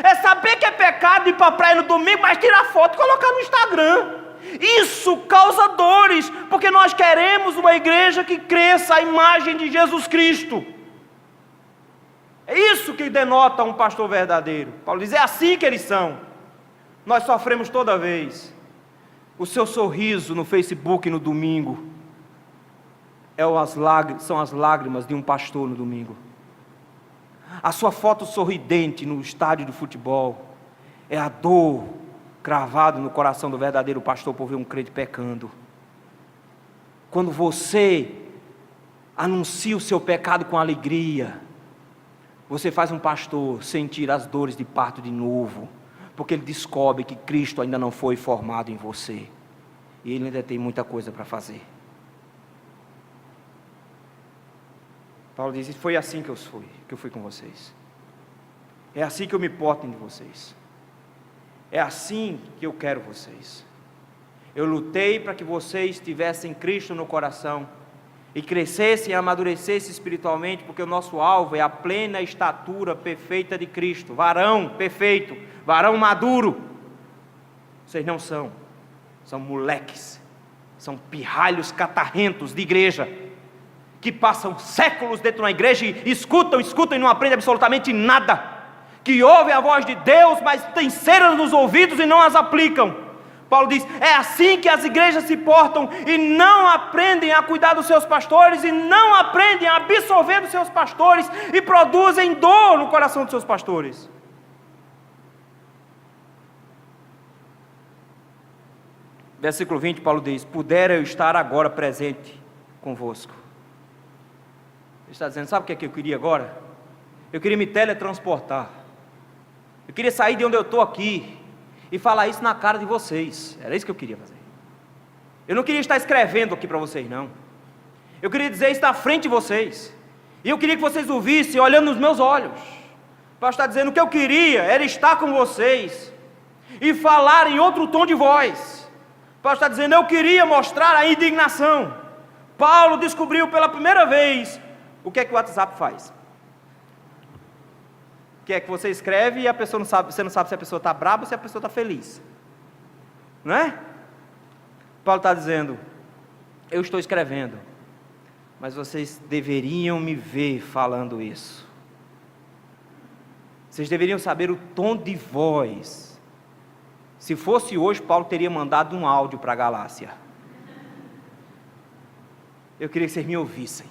É saber que é pecado ir para a praia no domingo, mas tirar foto e colocar no Instagram. Isso causa dores, porque nós queremos uma igreja que cresça a imagem de Jesus Cristo. É isso que denota um pastor verdadeiro. Paulo diz: é assim que eles são. Nós sofremos toda vez. O seu sorriso no Facebook no domingo são as lágrimas de um pastor no domingo. A sua foto sorridente no estádio de futebol é a dor cravada no coração do verdadeiro pastor por ver um crente pecando. Quando você anuncia o seu pecado com alegria, você faz um pastor sentir as dores de parto de novo, porque ele descobre que Cristo ainda não foi formado em você, e ele ainda tem muita coisa para fazer. Paulo diz: foi assim que eu fui com vocês. É assim que eu me porto de vocês. É assim que eu quero vocês. Eu lutei para que vocês tivessem Cristo no coração, e crescessem e amadurecessem espiritualmente, porque o nosso alvo é a plena estatura perfeita de Cristo. Varão perfeito, varão maduro. Vocês não são moleques, são pirralhos catarrentos de igreja, que passam séculos dentro da igreja e escutam e não aprendem absolutamente nada, que ouvem a voz de Deus, mas têm ceras nos ouvidos e não as aplicam. Paulo diz: é assim que as igrejas se portam, e não aprendem a cuidar dos seus pastores, e não aprendem a absorver dos seus pastores, e produzem dor no coração dos seus pastores. Versículo 20, Paulo diz: pudera eu estar agora presente convosco. Ele está dizendo: sabe o que eu queria agora? Eu queria me teletransportar. Eu queria sair de onde eu estou aqui e falar isso na cara de vocês. Era isso que eu queria fazer. Eu não queria estar escrevendo aqui para vocês, não. Eu queria dizer isso na frente de vocês. E eu queria que vocês ouvissem olhando nos meus olhos. Paulo está dizendo: o que eu queria era estar com vocês e falar em outro tom de voz. Paulo está dizendo: eu queria mostrar a indignação. Paulo descobriu pela primeira vez o que é que o WhatsApp faz. Que é que você escreve e a pessoa não sabe, você não sabe se a pessoa está brava ou se a pessoa está feliz. Não é? Paulo está dizendo, eu estou escrevendo, mas vocês deveriam me ver falando isso. Vocês deveriam saber o tom de voz. Se fosse hoje, Paulo teria mandado um áudio para a Galácia. Eu queria que vocês me ouvissem.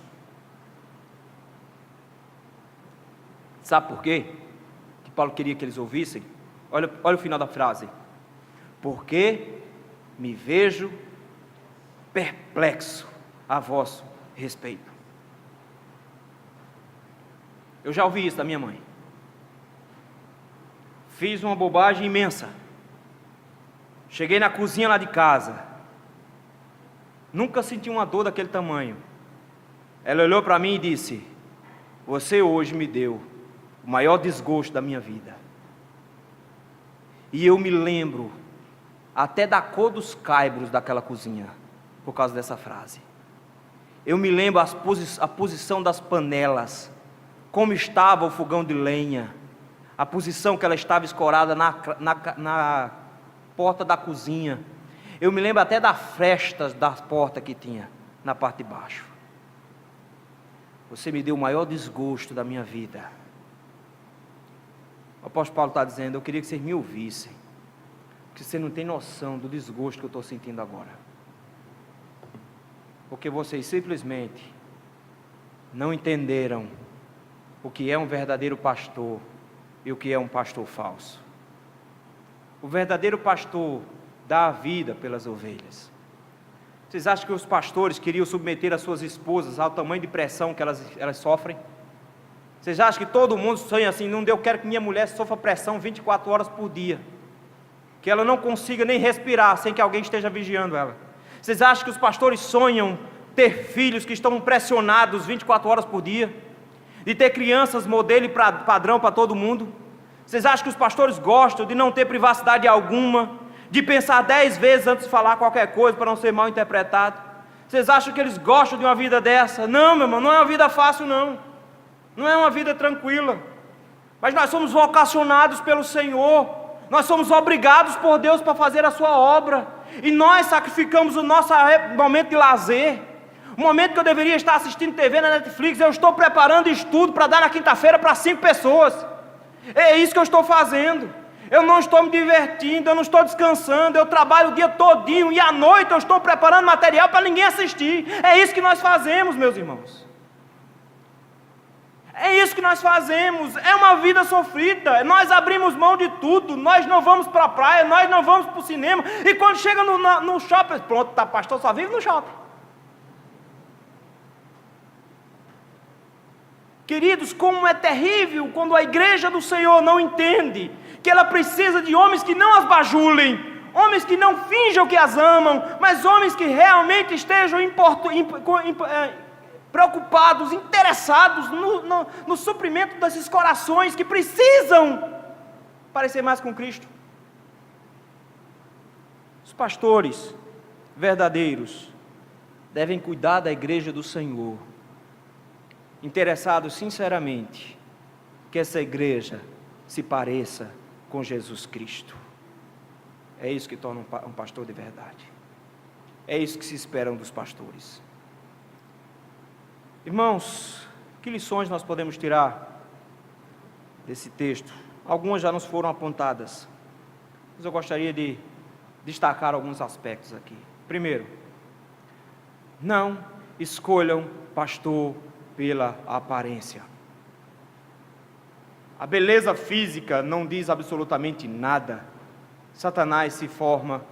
Sabe por quê? Que Paulo queria que eles ouvissem? Olha o final da frase. Porque me vejo perplexo a vosso respeito. Eu já ouvi isso da minha mãe. Fiz uma bobagem imensa. Cheguei na cozinha lá de casa. Nunca senti uma dor daquele tamanho. Ela olhou para mim e disse: você hoje me deu o maior desgosto da minha vida. E eu me lembro até da cor dos caibros daquela cozinha, por causa dessa frase. Eu me lembro a posição das panelas, como estava o fogão de lenha, a posição que ela estava escorada na porta da cozinha. Eu me lembro até das frestas da porta que tinha na parte de baixo. Você me deu o maior desgosto da minha vida. O apóstolo Paulo está dizendo, eu queria que vocês me ouvissem, porque você não tem noção do desgosto que eu estou sentindo agora. Porque vocês simplesmente não entenderam o que é um verdadeiro pastor e o que é um pastor falso. O verdadeiro pastor dá a vida pelas ovelhas. Vocês acham que os pastores queriam submeter as suas esposas ao tamanho de pressão que elas sofrem? Vocês acham que todo mundo sonha assim, não, eu quero que minha mulher sofra pressão 24 horas por dia, que ela não consiga nem respirar sem que alguém esteja vigiando ela? Vocês acham que os pastores sonham ter filhos que estão pressionados 24 horas por dia, de ter crianças modelo e padrão para todo mundo? Vocês acham que os pastores gostam de não ter privacidade alguma, de pensar 10 vezes antes de falar qualquer coisa para não ser mal interpretado? Vocês acham que eles gostam de uma vida dessa? Não, meu irmão, não é uma vida fácil não. Não é uma vida tranquila, mas nós somos vocacionados pelo Senhor, nós somos obrigados por Deus para fazer a sua obra, e nós sacrificamos o nosso momento de lazer, o momento que eu deveria estar assistindo TV na Netflix, eu estou preparando estudo para dar na quinta-feira para 5 pessoas, é isso que eu estou fazendo. Eu não estou me divertindo, eu não estou descansando, eu trabalho o dia todinho, e à noite eu estou preparando material para ninguém assistir. É isso que nós fazemos, meus irmãos. É isso que nós fazemos, é uma vida sofrida, nós abrimos mão de tudo, nós não vamos para a praia, nós não vamos para o cinema, e quando chega no shopping, pronto, tá, pastor só vive no shopping. Queridos, como é terrível quando a igreja do Senhor não entende que ela precisa de homens que não as bajulem, homens que não finjam que as amam, mas homens que realmente estejam preocupados, interessados no suprimento desses corações que precisam parecer mais com Cristo. Os pastores verdadeiros devem cuidar da igreja do Senhor, interessados sinceramente que essa igreja se pareça com Jesus Cristo. É isso que torna um pastor de verdade. É isso que se esperam dos pastores. Irmãos, que lições nós podemos tirar desse texto? Algumas já nos foram apontadas, mas eu gostaria de destacar alguns aspectos aqui. Primeiro, não escolham pastor pela aparência. A beleza física não diz absolutamente nada. Satanás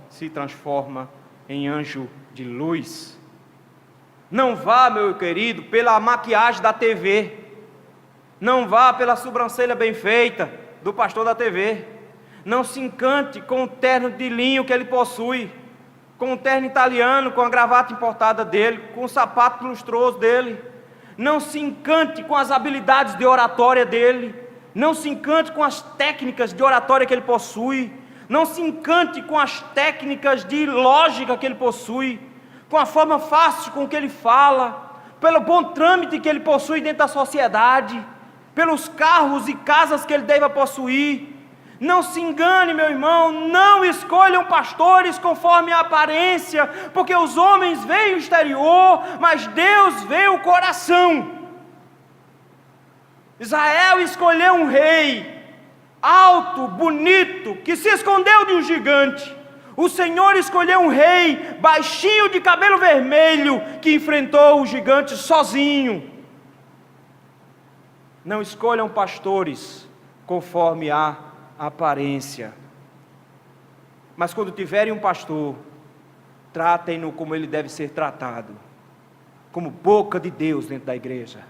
se transforma em anjo de luz. Não vá, meu querido, pela maquiagem da TV. Não vá pela sobrancelha bem feita do pastor da TV. Não se encante com o terno de linho que ele possui, com o terno italiano, com a gravata importada dele, com o sapato lustroso dele. Não se encante com as habilidades de oratória dele. Não se encante com as técnicas de oratória que ele possui. Não se encante com as técnicas de lógica que ele possui. com a forma fácil com que ele fala, pelo bom trâmite que ele possui dentro da sociedade, pelos carros e casas que ele deva possuir. Não se engane, meu irmão, não escolham pastores conforme a aparência, porque os homens veem o exterior, mas Deus vê o coração. Israel escolheu um rei alto, bonito, que se escondeu de um gigante. O Senhor escolheu um rei baixinho de cabelo vermelho, que enfrentou o gigante sozinho. Não escolham pastores conforme a aparência, mas quando tiverem um pastor, tratem-no como ele deve ser tratado, como boca de Deus dentro da igreja.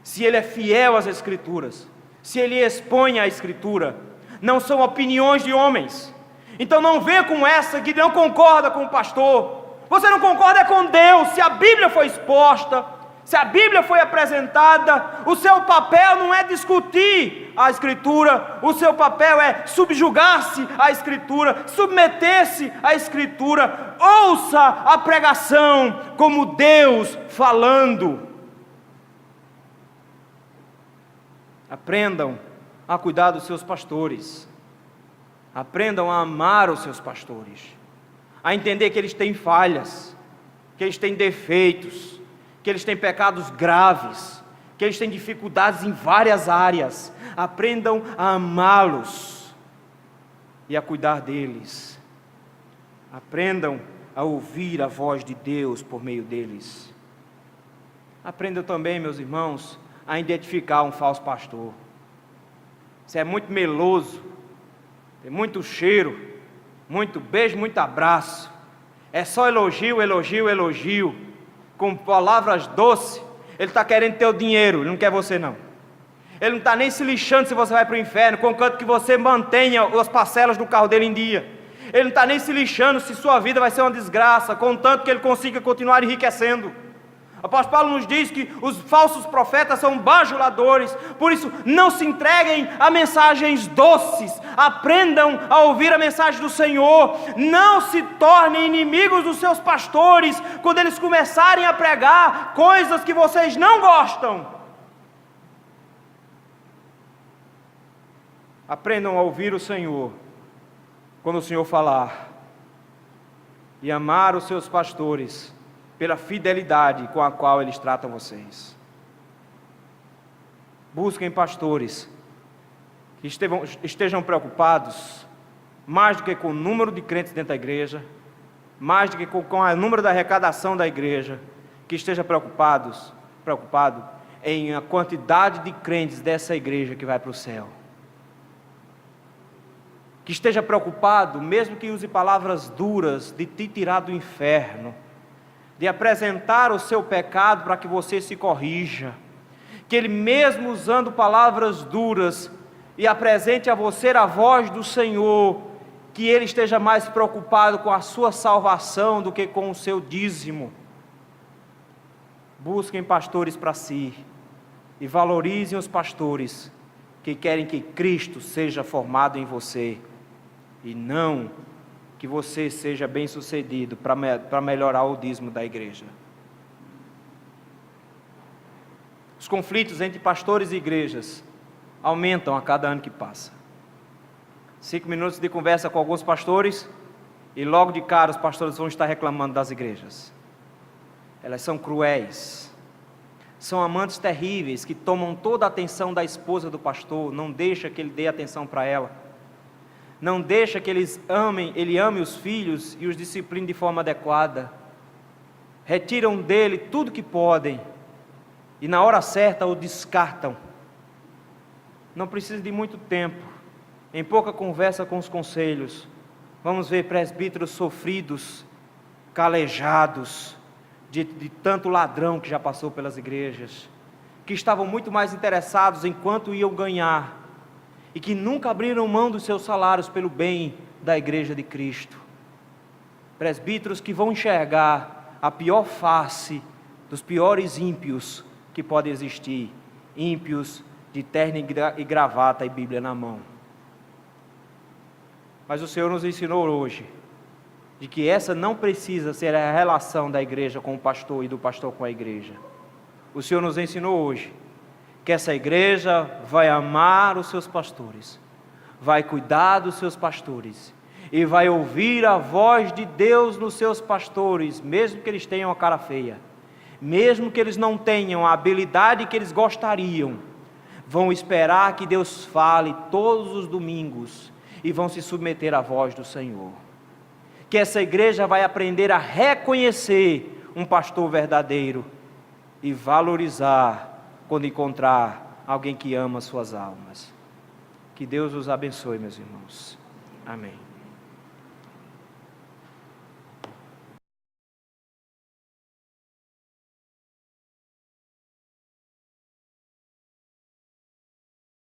Se ele é fiel às Escrituras, se ele expõe a Escritura, não são opiniões de homens. Então não venha com essa que não concorda com o pastor. Você não concorda com Deus. Se a Bíblia foi exposta, se a Bíblia foi apresentada, o seu papel não é discutir a Escritura, o seu papel é subjugar-se à Escritura, submeter-se à Escritura. Ouça a pregação como Deus falando. Aprendam a cuidar dos seus pastores. Aprendam a amar os seus pastores, a entender que eles têm falhas, que eles têm defeitos, que eles têm pecados graves, que eles têm dificuldades em várias áreas. Aprendam a amá-los e a cuidar deles. Aprendam a ouvir a voz de Deus por meio deles. Aprendam também, meus irmãos, a identificar um falso pastor. Você é muito meloso, tem muito cheiro, muito beijo, muito abraço, é só elogio, elogio, elogio, com palavras doces. Ele está querendo teu dinheiro, ele não quer você não. Ele não está nem se lixando se você vai para o inferno, contanto que você mantenha as parcelas do carro dele em dia. Ele não está nem se lixando se sua vida vai ser uma desgraça, contanto que ele consiga continuar enriquecendo. O apóstolo Paulo nos diz que os falsos profetas são bajuladores, por isso não se entreguem a mensagens doces, aprendam a ouvir a mensagem do Senhor, não se tornem inimigos dos seus pastores, quando eles começarem a pregar coisas que vocês não gostam. Aprendam a ouvir o Senhor, quando o Senhor falar, e amar os seus pastores, pela fidelidade com a qual eles tratam vocês. Busquem pastores que estejam preocupados mais do que com o número de crentes dentro da igreja, mais do que com o número da arrecadação da igreja, que esteja preocupado em a quantidade de crentes dessa igreja que vai para o céu. Que esteja preocupado, mesmo que use palavras duras, de te tirar do inferno, de apresentar o seu pecado para que você se corrija, que ele mesmo usando palavras duras, e apresente a você a voz do Senhor, que ele esteja mais preocupado com a sua salvação do que com o seu dízimo. Busquem pastores para si, e valorizem os pastores, que querem que Cristo seja formado em você, e não que você seja bem sucedido para melhorar o dízimo da igreja. Os conflitos entre pastores e igrejas aumentam a cada ano que passa. 5 minutos de conversa com alguns pastores e logo de cara os pastores vão estar reclamando das igrejas. Elas são cruéis, são amantes terríveis que tomam toda a atenção da esposa do pastor, não deixa que ele dê atenção para ela. Não deixa que ele ame os filhos e os discipline de forma adequada. Retiram dele tudo que podem e na hora certa o descartam. Não precisa de muito tempo, em pouca conversa com os conselhos, vamos ver presbíteros sofridos, calejados, de tanto ladrão que já passou pelas igrejas, que estavam muito mais interessados em quanto iam ganhar, e que nunca abriram mão dos seus salários pelo bem da igreja de Cristo. Presbíteros que vão enxergar a pior face dos piores ímpios que podem existir, ímpios de terno e gravata e Bíblia na mão. Mas o Senhor nos ensinou hoje de que essa não precisa ser a relação da igreja com o pastor e do pastor com a igreja. O Senhor nos ensinou hoje que essa igreja vai amar os seus pastores, vai cuidar dos seus pastores e vai ouvir a voz de Deus nos seus pastores, mesmo que eles tenham a cara feia, mesmo que eles não tenham a habilidade que eles gostariam, vão esperar que Deus fale todos os domingos e vão se submeter à voz do Senhor. Que essa igreja vai aprender a reconhecer um pastor verdadeiro e valorizar quando encontrar alguém que ama suas almas. Que Deus os abençoe, meus irmãos. Amém.